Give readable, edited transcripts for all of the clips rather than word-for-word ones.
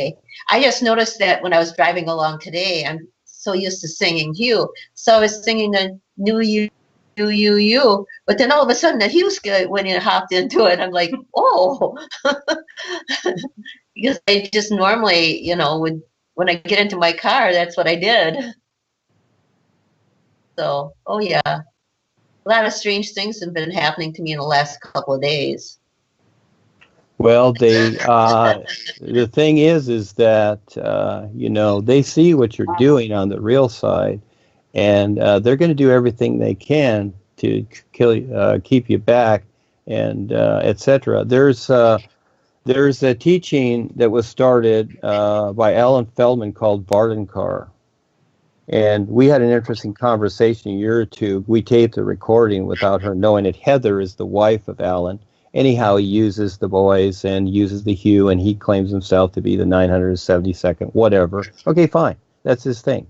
Okay. I just noticed that when I was driving along today, I'm so used to singing Hugh. So I was singing the new you. But then all of a sudden the Hugh went in and hopped into it. I'm like, oh. Because I just normally, you know, when I get into my car, that's what I did. So, oh yeah. A lot of strange things have been happening to me in the last couple of days. Well, the thing is that, you know, they see what you're doing on the real side, and they're going to do everything they can to keep you back, and etc. There's a teaching that was started by Alan Feldman called Vardankar. And we had an interesting conversation a year or two. We taped the recording without her knowing it. Heather is the wife of Alan. Anyhow, he uses the boys and uses the Hugh, and he claims himself to be the 972nd, whatever. Okay, fine. That's his thing.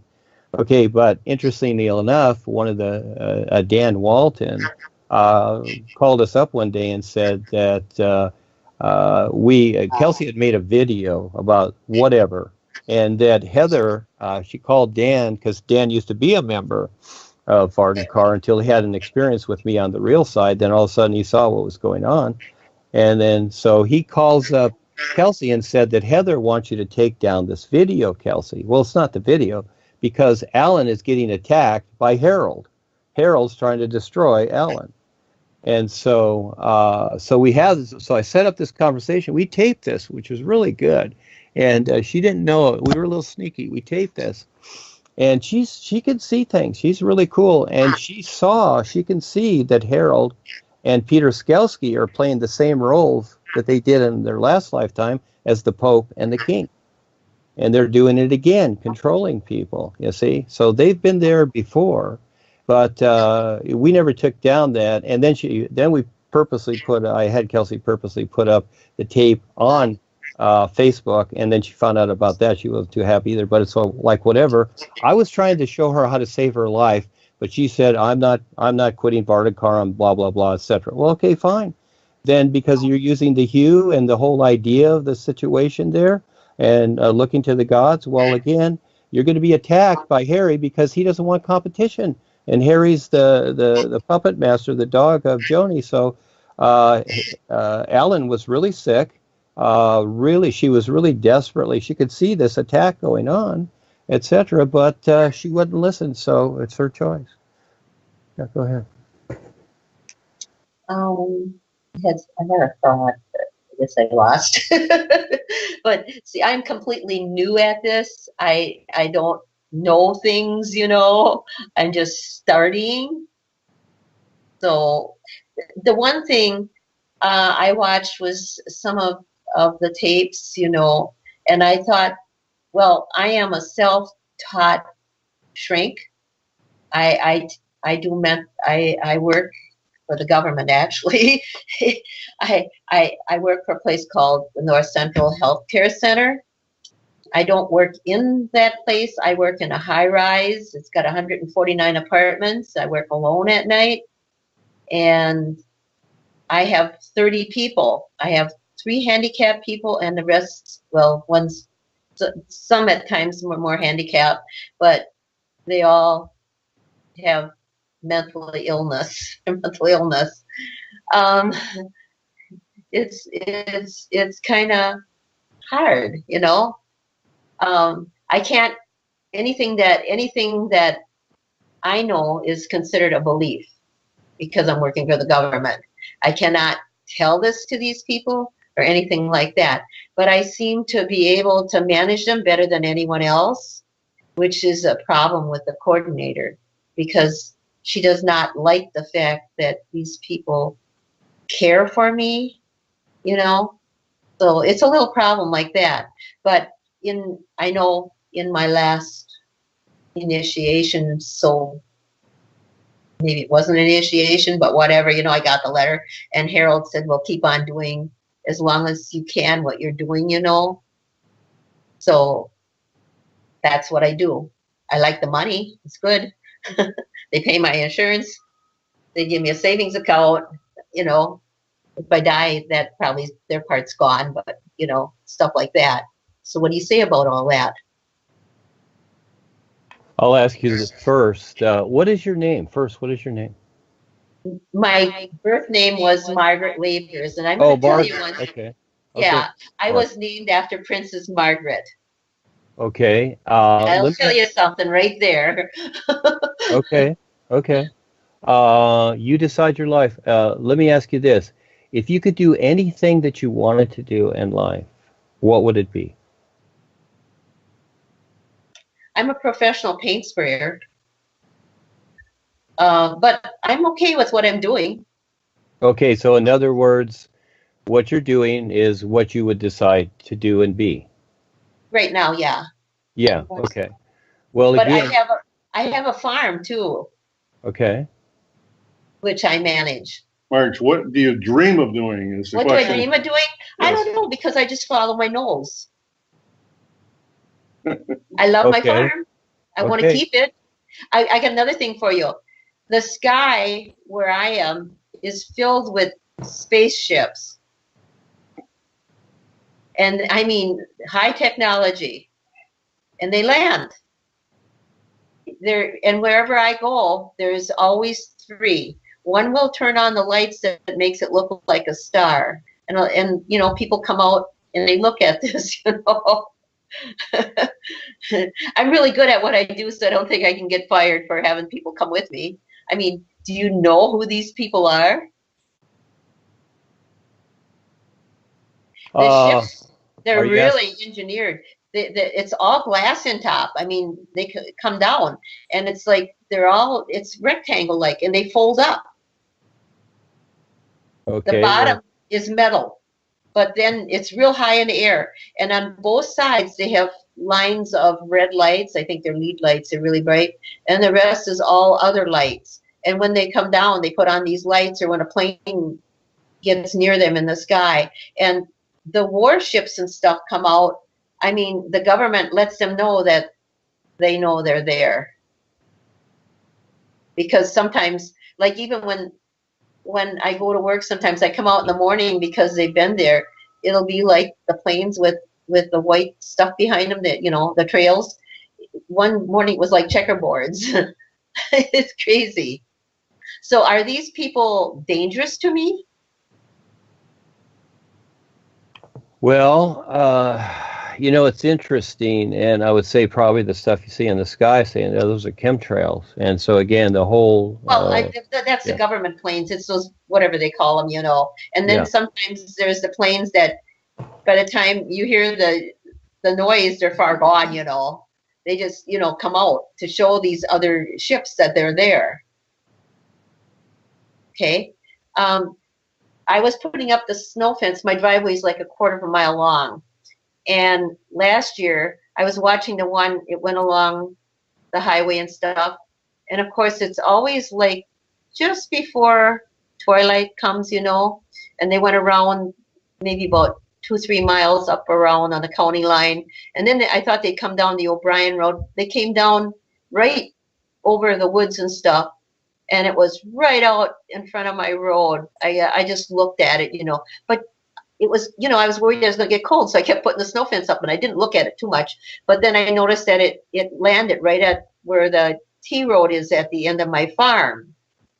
Okay, but interestingly enough, one of the, Dan Walton, called us up one day and said that Kelsey had made a video about whatever, and that Heather, she called Dan, because Dan used to be a member of Vardankar until he had an experience with me on the real side. Then all of a sudden he saw what was going on. And then so he calls up Kelsey and said that Heather wants you to take down this video, Kelsey. Well, it's not the video, because Alan is getting attacked by Harold. Harold's trying to destroy Alan. And so so I set up this conversation. We taped this, which was really good. And she didn't know it. We were a little sneaky. We taped this. And she can see things. She's really cool. And she can see that Harold and Peter Skalski are playing the same roles that they did in their last lifetime as the Pope and the King. And they're doing it again, controlling people, you see. So they've been there before, but we never took down that. And then we purposely I had Kelsey purposely put up the tape on Facebook, and then she found out about that. She wasn't too happy either, but it's all like whatever. I was trying to show her how to save her life, but she said, I'm not quitting Vardankar, I'm blah, blah, blah, etc. Well, okay, fine. Then because you're using the Hugh and the whole idea of the situation there and looking to the gods, well, again, you're going to be attacked by Harry because he doesn't want competition. And Harry's the puppet master, the dog of Joni. So Alan was really sick. She was really desperately, she could see this attack going on, etc., but she wouldn't listen, so it's her choice. Yeah, go ahead. I had a thought, but I guess I lost. But see, I'm completely new at this. I don't know things, you know. I'm just starting. So the one thing I watched was some of the tapes, you know, and I thought, well, I am a self-taught shrink. I work for the government, actually. I work for a place called the North Central Healthcare Center. I don't work in that place. I work in a high-rise. It's got 149 apartments. I work alone at night, and I have 30 people. I have 3 handicapped people, and the rest, well, some at times were more handicapped, but they all have mental illness. It's kind of hard, you know. I can't, anything that I know is considered a belief because I'm working for the government. I cannot tell this to these people or anything like that, but I seem to be able to manage them better than anyone else, which is a problem with the coordinator, because she does not like the fact that these people care for me, you know. So it's a little problem like that. But I know in my last initiation, so maybe it wasn't an initiation, but whatever, you know, I got the letter, and Harold said, well, keep on doing as long as you can what you're doing, you know. So that's what I do. I like the money. It's good. They pay my insurance. They give me a savings account, you know. If I die, that probably their part's gone, but, you know, stuff like that. So what do you say about all that? I'll ask you this first. What is your name? First, what is your name? My birth name was Margaret Rebisars, and I'm Oh, going to tell you Margaret. one. Okay. Okay. Yeah, I All right. was named after Princess Margaret. Okay. I'll Let tell me. you something right there. Okay. Okay. You decide your life. Let me ask you this. If you could do anything that you wanted to do in life, what would it be? I'm a professional paint sprayer, but I'm okay with what I'm doing Okay, so in other words, what you're doing is what you would decide to do and be. right now. Yeah, Yeah, okay. Well, but again, I have a farm too, okay. which I manage. Marge, what do you dream of doing is the What do I question. dream of doing? I Yes. don't know, because I just follow my nose. I love my Okay, farm. I want to okay. keep it. I got another thing for you. The sky where I am is filled with spaceships. And I mean, high technology. And they land. There, and wherever I go, there's always three. One will turn on the lights that makes it look like a star. And you know, people come out and they look at this, you know. I'm really good at what I do, so I don't think I can get fired for having people come with me. I mean, do you know who these people are? The Uh, ships, they're are you asking? really engineered. It's all glass in top. I mean, they come down, and it's like it's rectangle-like, and they fold up. The Okay, bottom well, is metal, but then it's real high in the air. And on both sides, they have lines of red lights. I think they're lead lights. They're really bright. And the rest is all other lights. And when they come down, they put on these lights, or when a plane gets near them in the sky. And the warships and stuff come out. I mean, the government lets them know that they know they're there. Because sometimes, like even when I go to work, sometimes I come out in the morning because they've been there. It'll be like the planes with the white stuff behind them, that, you know, the trails. One morning it was like checkerboards. It's crazy. So are these people dangerous to me? well, it's interesting, and I would say probably the stuff you see in the sky, saying those are chemtrails, and so again, the whole, Well, that's the yeah, government planes. It's those, whatever they call them, you know. And then yeah. sometimes there's the planes that by the time you hear the noise, they're far gone, you know. They just, you know, come out to show these other ships that they're there. Okay. Um, I was putting up the snow fence. My driveway is like a quarter of a mile long. And last year, I was watching the one, it went along the highway and stuff. And of course, it's always like just before twilight comes, you know, and they went around maybe about 2, 3 miles up around on the county line. And then I thought they'd come down the O'Brien Road. They came down right over the woods and stuff. And it was right out in front of my road. I just looked at it, you know, but it was, you know, I was worried I was going to get cold, so I kept putting the snow fence up, and I didn't look at it too much. But then I noticed that it landed right at where the T road is at the end of my farm,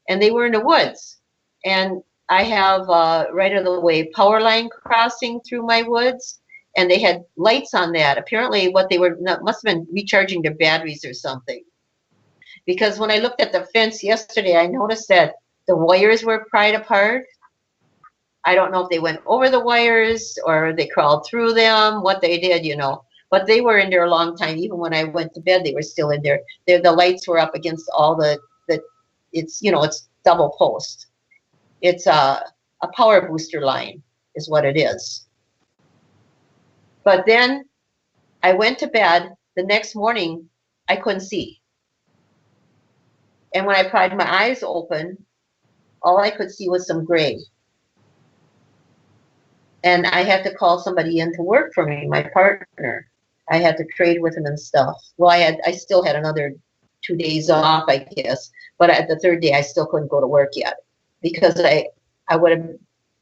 and they were in the woods. And I have right of the way power line crossing through my woods, and they had lights on that. Apparently, what they were must have been recharging their batteries or something. Because when I looked at the fence yesterday, I noticed that the wires were pried apart. I don't know if they went over the wires or they crawled through them, what they did, you know. But they were in there a long time. Even when I went to bed, they were still in there. The lights were up against all it's, you know, it's double post. It's a power booster line is what it is. But then I went to bed. The next morning, I couldn't see. And when I pried my eyes open, all I could see was some gray. And I had to call somebody in to work for me, my partner. I had to trade with him and stuff. Well, I still had another 2 days off, I guess, but at the third day I still couldn't go to work yet because I would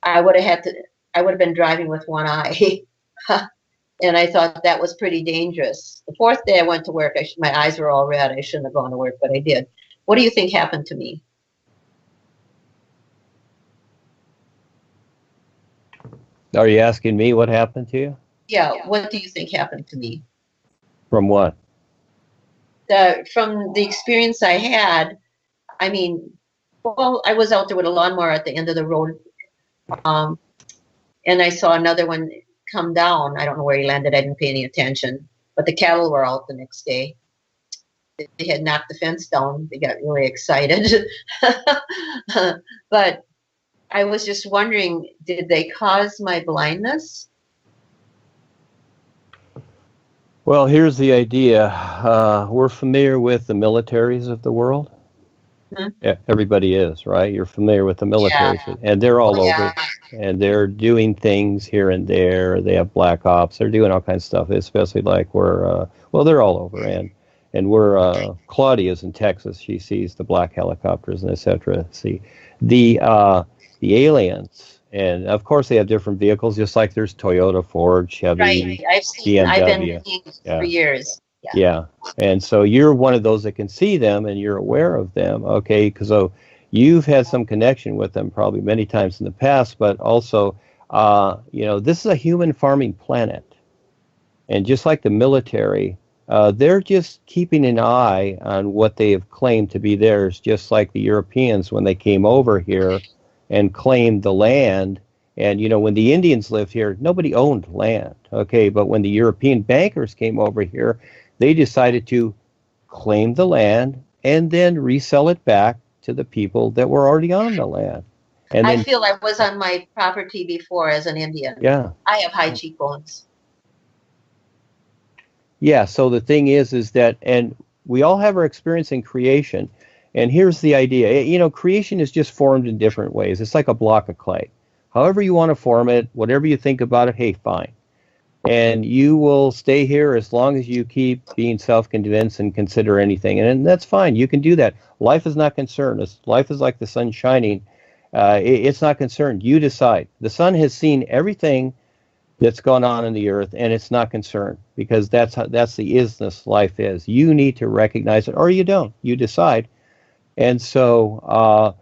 have had to, I would have been driving with one eye. And I thought that was pretty dangerous. The fourth day I went to work, my eyes were all red. I shouldn't have gone to work, but I did. What do you think happened to me? Are you asking me what happened to you? Yeah, what do you think happened to me? From what? From the experience I had, I mean, well, I was out there with a lawnmower at the end of the road, and I saw another one come down. I don't know where he landed. I didn't pay any attention. But the cattle were out the next day. They had knocked the fence down. They got really excited. But I was just wondering, did they cause my blindness? Well, here's the idea. We're familiar with the militaries of the world. Yeah, everybody is, right? You're familiar with the military, and they're all over, and they're doing things here and there. They have black ops. They're doing all kinds of stuff, especially like we're, well, they're all over, and we're, Claudia's in Texas. She sees the black helicopters and etc. See, the aliens, and of course they have different vehicles, just like there's Toyota, Ford, Chevy, right. BMW. I've been seeing for years. Yeah, and so you're one of those that can see them and you're aware of them, okay? Because so you've had some connection with them probably many times in the past, but also, you know, this is a human farming planet, and just like the military, they're just keeping an eye on what they have claimed to be theirs, just like the Europeans when they came over here and claimed the land. And, you know, when the Indians lived here, nobody owned land, okay? But when the European bankers came over here, they decided to claim the land and then resell it back to the people that were already on the land. And then, I feel I was on my property before as an Indian. Yeah. I have high cheekbones. Yeah, so the thing is that, and we all have our experience in creation, and here's the idea. You know, creation is just formed in different ways. It's like a block of clay. However you want to form it, whatever you think about it, hey, fine. And you will stay here as long as you keep being self-convinced and consider anything. And that's fine. You can do that. Life is not concerned. Life is like the sun shining. It's not concerned. You decide. The sun has seen everything that's gone on in the earth, and it's not concerned, because that's the isness life is. You need to recognize it, or you don't. You decide. And so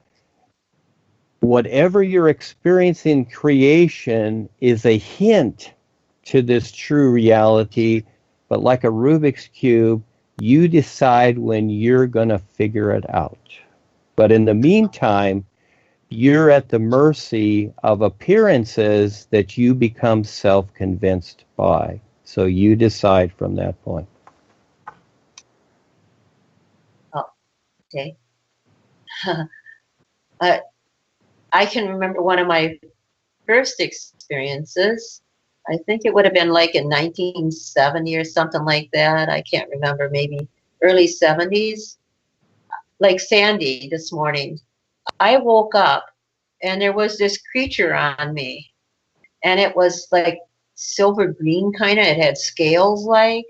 whatever you're experiencing in creation is a hint to this true reality, but like a Rubik's Cube, you decide when you're going to figure it out. But in the meantime, you're at the mercy of appearances that you become self-convinced by. So you decide from that point. Oh, okay. I can remember one of my first experiences. I think it would have been like in 1970 or something like that. I can't remember, maybe early 70s. Like Sandy this morning. I woke up and there was this creature on me. And it was like silver green kind of. It had scales like.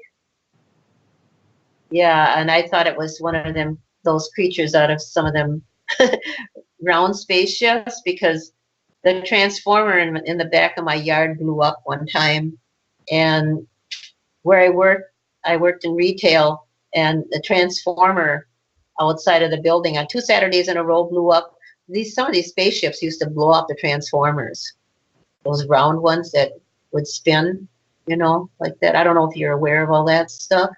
Yeah, and I thought it was one of them, those creatures out of some of them round spaceships, because the transformer in the back of my yard blew up one time, and where I worked in retail, and the transformer outside of the building on 2 Saturdays in a row blew up. Some of these spaceships used to blow up the transformers, those round ones that would spin, you know, like that. I don't know if you're aware of all that stuff.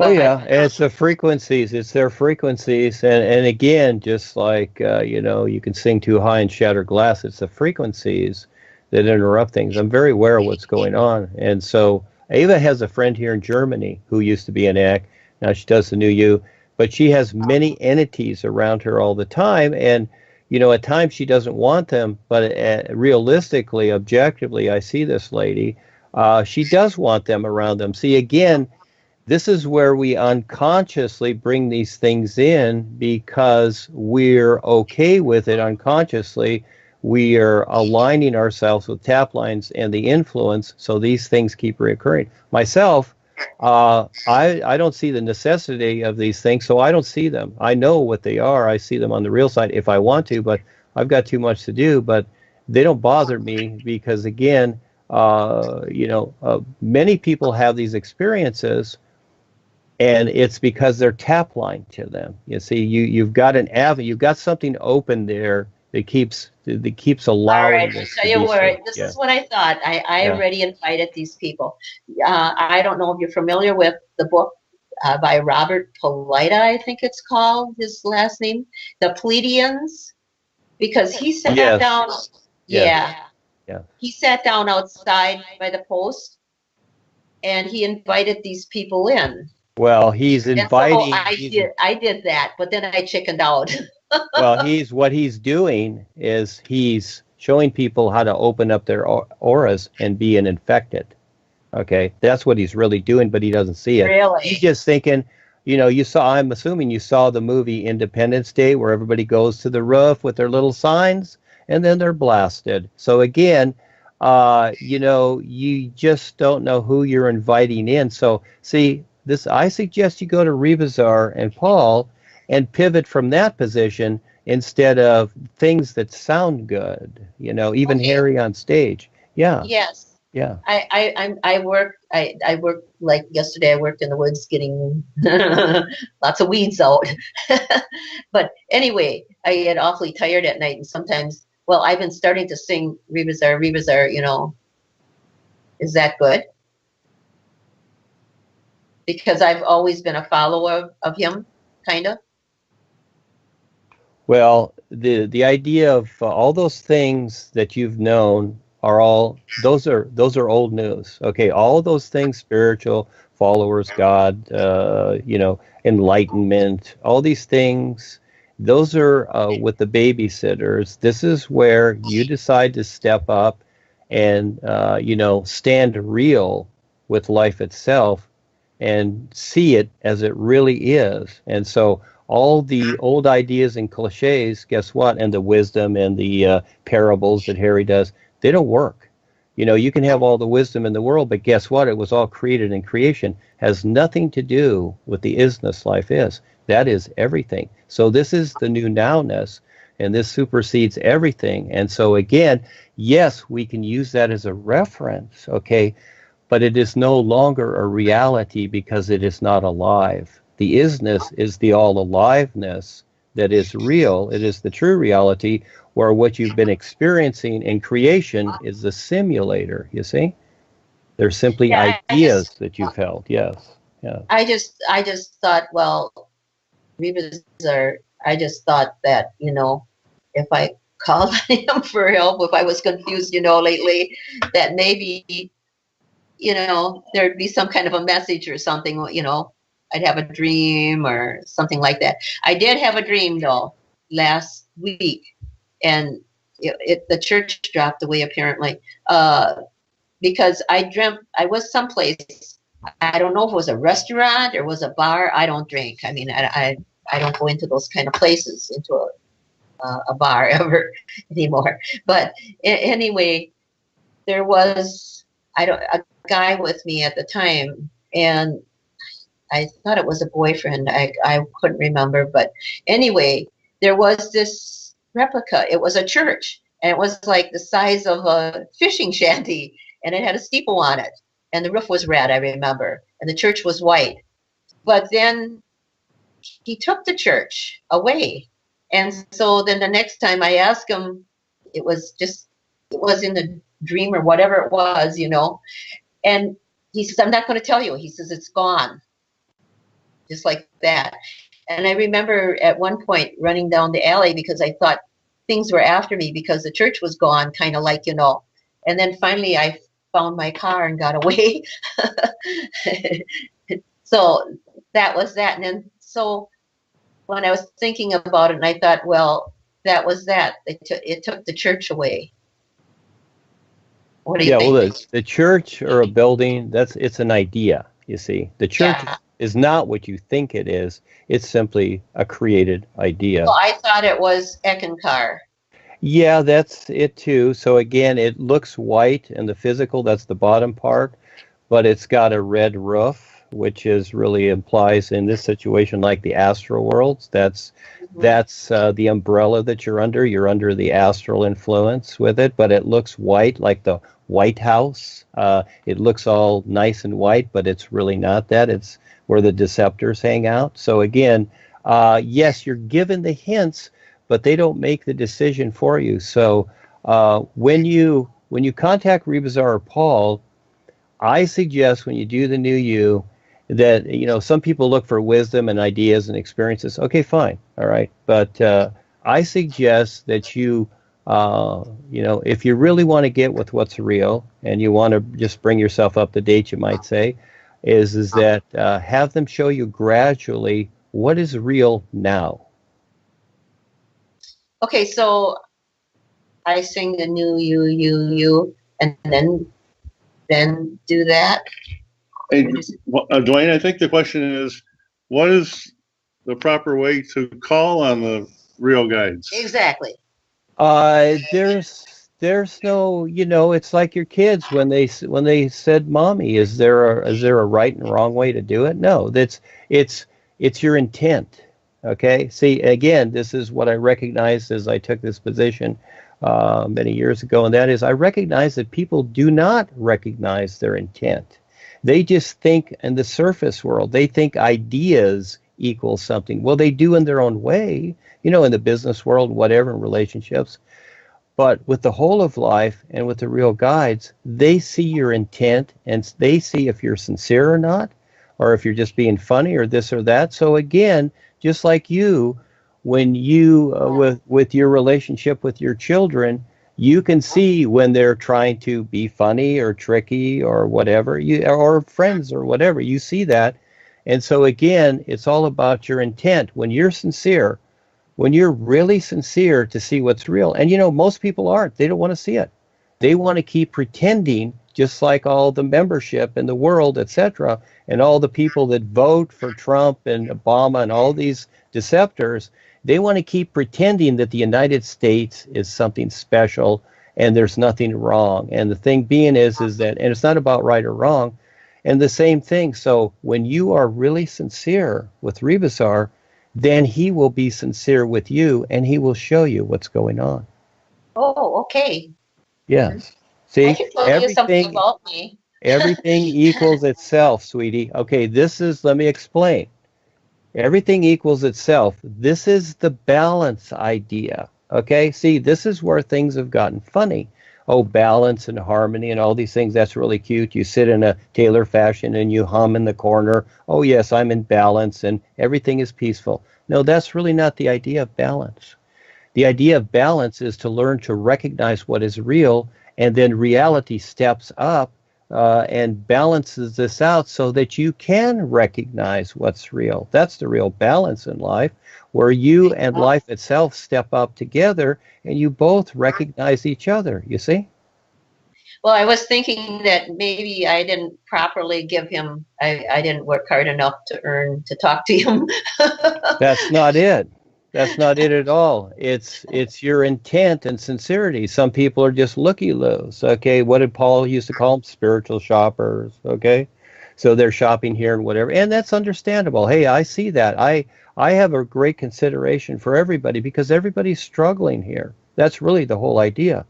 Oh yeah, it's the frequencies. It's their frequencies, and again, just like you know, you can sing too high and shatter glass. It's the frequencies that interrupt things. I'm very aware of what's going on, and so Ava has a friend here in Germany who used to be an Eck. Now she does the New You, but she has many entities around her all the time, and you know, at times she doesn't want them, but realistically, objectively, I see this lady. She does want them around them. See, again. This is where we unconsciously bring these things in because we're okay with it unconsciously. We are aligning ourselves with tap lines and the influence, so these things keep reoccurring. Myself, I don't see the necessity of these things, so I don't see them. I know what they are. I see them on the real side if I want to, but I've got too much to do. But they don't bother me because, again, many people have these experiences, and it's because they're tap line to them. You see, you've got an avenue, you've got something open there that keeps All allowing right, I this tell to you be where, seen. this Yeah, is what I thought. I yeah. already invited these people. I don't know if you're familiar with the book by Robert Polita, I think it's called, his last name, The Pleiadians, because he sat Yes, down, yes, yeah, yeah. he sat down outside by the post and he invited these people in. Well, he's And so inviting. I did that, but then I chickened out. Well, what he's doing is he's showing people how to open up their auras and be an infected. Okay, that's what he's really doing, but he doesn't see it. He's Really? just thinking, I'm assuming you saw the movie Independence Day where everybody goes to the roof with their little signs and then they're blasted. So again, you just don't know who you're inviting in. So see, I suggest you go to Rebisar and Paul and pivot from that position instead of things that sound good, even Okay. Harry on stage. Yeah, Yes. yeah. I work like yesterday. I worked in the woods getting lots of weeds out. But anyway, I get awfully tired at night, and sometimes, well, I've been starting to sing Rebisar, Rebisar. Is that good? Because I've always been a follower of him, kind of. Well, the idea of all those things that you've known are all those are old news. Okay, all those things, spiritual, followers, God, enlightenment, all these things, those are with the babysitters. This is where you decide to step up and stand real with life itself and see it as it really is. And so all the old ideas and cliches, guess what? And the wisdom and the parables that Harry does, they don't work. You can have all the wisdom in the world, but guess what? It was all created in creation, has nothing to do with the isness life is. That is everything. So this is the new nowness, and this supersedes everything. And so again, yes, we can use that as a reference, okay, but it is no longer a reality because it is not alive. The isness is the all aliveness that is real. It is the true reality, where what you've been experiencing in creation is the simulator, you see? They're simply Yeah, ideas that you've held. Yes. Yeah. I just thought, well, Rebisar. I just thought that if I called him for help, if I was confused, lately, that maybe there'd be some kind of a message or something, I'd have a dream or something like that. I did have a dream though last week, and the church dropped away apparently, because I dreamt I was someplace. I don't know if it was a restaurant or was a bar. I don't drink. I mean, I don't go into those kind of places, into a bar ever anymore. But anyway, there was a guy with me at the time, and I thought it was a boyfriend. I couldn't remember, but anyway, there was this replica. It was a church, and it was like the size of a fishing shanty, and it had a steeple on it, and the roof was red, I remember, and the church was white. But then he took the church away, and so then the next time I asked him, it was in the dream or whatever it was, and he says, I'm not going to tell you. He says, it's gone, just like that. And I remember at one point running down the alley because I thought things were after me because the church was gone, kind of like, And then finally I found my car and got away. So that was that. And then so when I was thinking about it, and I thought, well, that was that. It took the church away. What do you think? Well, the church or a building, it's an idea, you see. The church is not what you think it is. It's simply a created idea. Well, I thought it was Eckankar. Yeah, that's it too. So again, it looks white in the physical, that's the bottom part, but it's got a red roof, which really implies in this situation like the astral worlds. That's the umbrella that you're under. You're under the astral influence with it, but it looks white, like the White House. It looks all nice and white, but it's really not that. It's where the deceptors hang out. So again, yes, you're given the hints, but they don't make the decision for you. So when you contact Rebisar or Paul, I suggest when you do the new you that, some people look for wisdom and ideas and experiences. Okay, fine. All right. But I suggest that if you really want to get with what's real and you want to just bring yourself up to date, you might say, is that have them show you gradually what is real now. Okay, so I sing the new you, and then do that. Hey, Duane, I think the question is, what is the proper way to call on the real guides? Exactly. There's no, it's like your kids when they said, "Mommy, is there a right and wrong way to do it?" No, it's your intent. Okay. See, again, this is what I recognized as I took this position many years ago, and that is I recognize that people do not recognize their intent. They just think in the surface world. They think ideas equal something. Well, they do in their own way, in the business world, whatever, in relationships. But with the whole of life and with the real guides, they see your intent and they see if you're sincere or not, or if you're just being funny or this or that. So again, just like you, when you, with your relationship with your children, you can see when they're trying to be funny or tricky or whatever, or friends or whatever. You see that. And so again, it's all about your intent. When you're sincere, when you're really sincere to see what's real, and most people aren't. They don't want to see it. They want to keep pretending, just like all the membership in the world, etc., and all the people that vote for Trump and Obama and all these deceptors. They want to keep pretending that the United States is something special and there's nothing wrong. And the thing being is that, and it's not about right or wrong, and the same thing. So when you are really sincere with Rebisar, then he will be sincere with you and he will show you what's going on. Oh, okay. Yes. See, I can tell you something about me. Everything equals itself, sweetie. Okay, let me explain. Everything equals itself. This is the balance idea. Okay, see, this is where things have gotten funny. Oh, balance and harmony and all these things, that's really cute. You sit in a Taylor fashion and you hum in the corner. Oh, yes, I'm in balance and everything is peaceful. No, that's really not the idea of balance. The idea of balance is to learn to recognize what is real, and then reality steps up and balances this out so that you can recognize what's real. That's the real balance in life, where you and life itself step up together and you both recognize each other, you see? Well, I was thinking that maybe I didn't properly give him, I didn't work hard enough to talk to him. That's not it. That's not it at all. It's your intent and sincerity. Some people are just looky-loos. Okay, what did Paul used to call them? Spiritual shoppers. Okay, so they're shopping here and whatever, and that's understandable. Hey, I see that. I have a great consideration for everybody because everybody's struggling here. That's really the whole idea.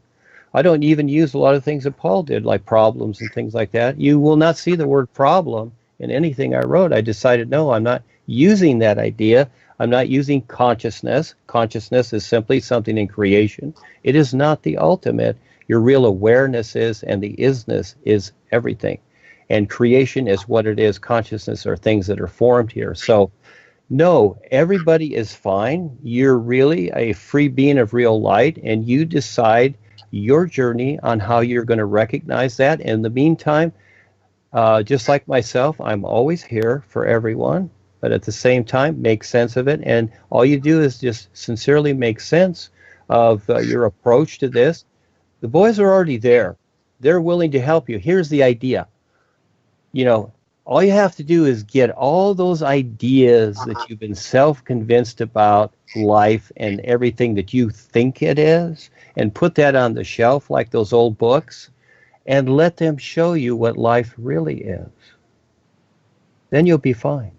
I don't even use a lot of things that Paul did, like problems and things like that. You will not see the word problem in anything I wrote. I decided, no, I'm not using that idea. I'm not using consciousness. Consciousness is simply something in creation. It is not the ultimate. Your real awareness is, and the isness is everything. And creation is what it is. Consciousness are things that are formed here. So, no, everybody is fine. You're really a free being of real light, and you decide your journey on how you're going to recognize that. In the meantime, just like myself, I'm always here for everyone. But at the same time, make sense of it. And all you do is just sincerely make sense of your approach to this. The boys are already there. They're willing to help you. Here's the idea. All you have to do is get all those ideas that you've been self-convinced about life and everything that you think it is, and put that on the shelf like those old books, and let them show you what life really is. Then you'll be fine.